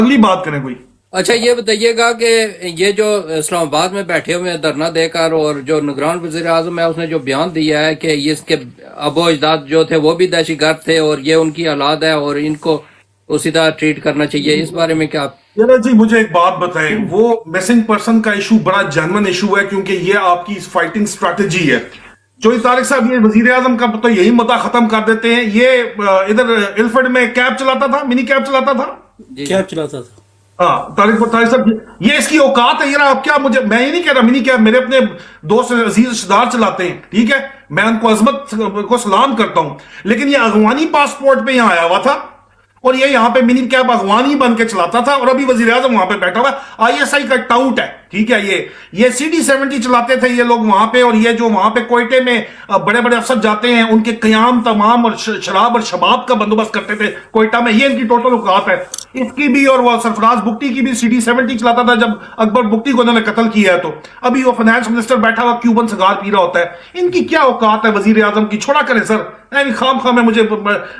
اگلی بات کریں کوئی. اچھا یہ بتائیے گا کہ یہ جو اسلام آباد میں بیٹھے ہوئے ہیں دھرنا دے کر، اور جو نگران وزیر اعظم ہے اس نے جو بیان دیا ہے کہ اس کے ابو اجداد جو تھے وہ بھی دہشت گرد تھے اور یہ ان کی اولاد ہے اور ان کو اسی طرح ٹریٹ کرنا چاہیے، اس بارے میں کیا آپ؟ جی مجھے ایک بات بتائیں، وہ مسنگ پرسن کا ایشو بڑا جینون ایشو ہے، کیونکہ یہ آپ کی فائٹنگ سٹریٹجی ہے. جو طارق صاحب یہ وزیر اعظم کا تو یہی مدعا ختم کر دیتے ہیں. یہ ادھر الفرڈ میں کیب چلاتا تھا، منی کیب چلاتا تھا، کیب چلاتا تھا. ہاں طارق صاحب یہ اس کی اوقات ہے. یہ آپ کیا، مجھے میں یہ نہیں کہہ رہا منی کیب، میرے اپنے دوست عزیز رشتہ دار چلاتے ہیں، ٹھیک ہے، میں ان کو عظمت کو سلام کرتا ہوں، لیکن یہ افغانی پاسپورٹ پہ یہاں آیا ہوا تھا اور یہ یہاں پہ منی کیب افغانی بن کے چلاتا تھا، اور ابھی وزیر اعظم وہاں پہ بیٹھا ہوا ہے. ISI کا ٹاؤٹ ہے، ٹھیک ہے. یہ CD-70 چلاتے تھے یہ لوگ وہاں پہ، اور یہ جو وہاں پہ کوئٹے میں بڑے بڑے افسر جاتے ہیں ان کے قیام تمام اور شراب اور شباب کا بندوبست کرتے تھے کوئٹہ میں. یہ ان کی ٹوٹل اوقات ہے اس کی بھی. اور وہ سرفراز بگٹی کی بھی CD-70 چلاتا تھا جب اکبر بگٹی کو انہوں نے قتل کیا ہے. تو ابھی وہ فائنانس منسٹر بیٹھا ہوا کیوبن سگار پی رہا ہوتا ہے. ان کی کیا اوقات ہے وزیر اعظم کی؟ چھوڑا کریں سر، خام خام ہے. مجھے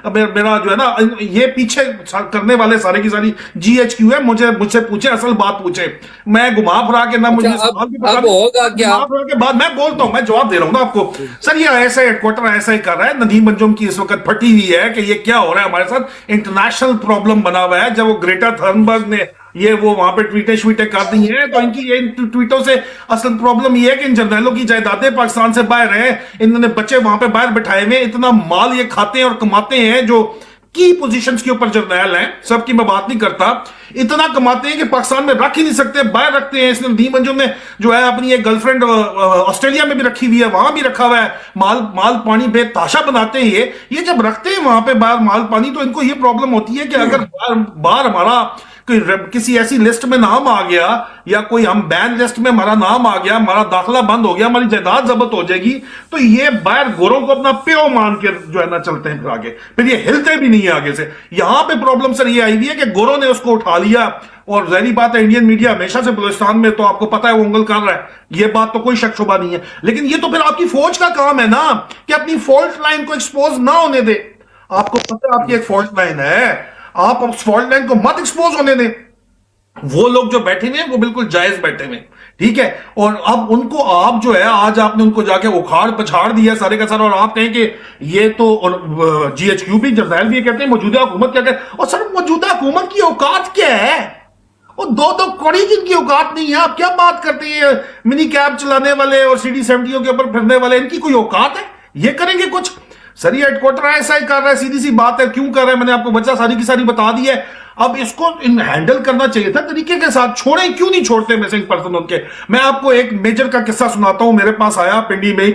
میرا جو ہے نا یہ پیچھے کرنے والے سارے کی ساری GHQ ہے. مجھ سے پوچھے، اصل بات پوچھے. میں گھما پھرا کے نہ مجھے اب ہوگا کیا؟ بعد میں بولتا ہوں، میں جواب دے رہا ہوں نا آپ کو. سر یہ ایسا ہیڈ کوارٹر ایسا ہی کر رہا ہے. ندیم انجم کی اس وقت پھٹی ہوئی ہے کہ یہ کیا ہو رہا ہے ہمارے ساتھ. انٹرنیشنل پرابلم بنا ہوا ہے. جب وہ گریٹا تھرنبرگ نے یہ وہ وہاں پہ ٹویٹیں کر دی ہیں تو ان کی یہ ٹویٹوں سے اصل پرابلم یہ ہے کہ ان جرنیلوں کی جائیدادیں پاکستان سے باہر ہیں. انہوں نے بچے وہاں پہ باہر بٹھائے ہوئے، اتنا مال یہ کھاتے ہیں اور کماتے ہیں. جو کی پوزیشنز کے اوپر جرنیل ہیں، سب کی میں بات نہیں کرتا، اتنا کماتے ہیں کہ پاکستان میں رکھ ہی نہیں سکتے، باہر رکھتے ہیں. اس نے ندیم انجم نے جو ہے اپنی ایک گرل فرینڈ آسٹریلیا میں بھی رکھی ہوئی ہے، وہاں بھی رکھا ہوا ہے. مال پانی بے تحاشا بناتے ہیں. یہ جب رکھتے ہیں وہاں پہ باہر مال پانی، تو ان کو یہ پرابلم ہوتی ہے کہ اگر باہر ہمارا کسی ایسی لسٹ میں نام آ گیا یا کوئی ہم بین لسٹ میں ہمارا نام آ گیا، ہمارا داخلہ بند ہو گیا، ہماری جائیداد ضبط ہو جائے گی، تو یہ باہر گوروں کو اپنا پیو مان کے جو ہے نا چلتے ہیں پھر آگے، پھر یہ ہلتے بھی نہیں آگے سے. یہاں پہ پرابلم سر یہ آئی ہوئی ہے کہ گوروں نے اس کو اٹھا لیا. اور ظاہری بات ہے انڈین میڈیا ہمیشہ سے بلوچستان میں تو آپ کو پتا ہے وہ انگل کر رہا ہے، یہ بات تو کوئی شک شبہ نہیں ہے. لیکن یہ تو پھر آپ کی فوج کا کام ہے نا کہ اپنی فالٹ لائن کو ایکسپوز نہ ہونے دے. آپ کو پتا ہے آپ کی ایک فالٹ لائن ہے، آپ اس فالٹ لائن کو مت ایکسپوز ہونے دیں. وہ لوگ جو بیٹھے ہوئے ہیں وہ بالکل جائز بیٹھے ہوئے، ٹھیک ہے. اور اب ان کو آپ جو ہے آج آپ نے ان کو جا کے اکھاڑ پچھاڑ دیا سارے کا سارا، اور آپ کہیں کہ یہ تو GHQ بھی جرنیل بھی کہتے ہیں موجودہ حکومت کیا کہتے ہیں. اور سر موجودہ حکومت کی اوقات کیا ہے؟ وہ دو کڑی جن کی اوقات نہیں ہے. آپ کیا بات کرتے ہیں؟ منی کیب چلانے والے اور CD-70 کے اوپر پھرنے والے، ان کی کوئی اوقات ہے؟ یہ کریں گے کچھ؟ سر یہ ہیڈ کوارٹر ایسا ہی کر رہا ہے، سیدھی سی بات ہے. کیوں کر رہا ہے میں نے آپ کو وجہ ساری کی ساری بتا دی ہے. اب اس کو ہینڈل کرنا چاہیے تھا طریقے کے ساتھ. چھوڑیں کیوں نہیں چھوڑتے مسنگ پرسن ان کے؟ میں آپ کو ایک میجر کا قصہ سناتا ہوں، میرے پاس آیا پنڈی میں ہی.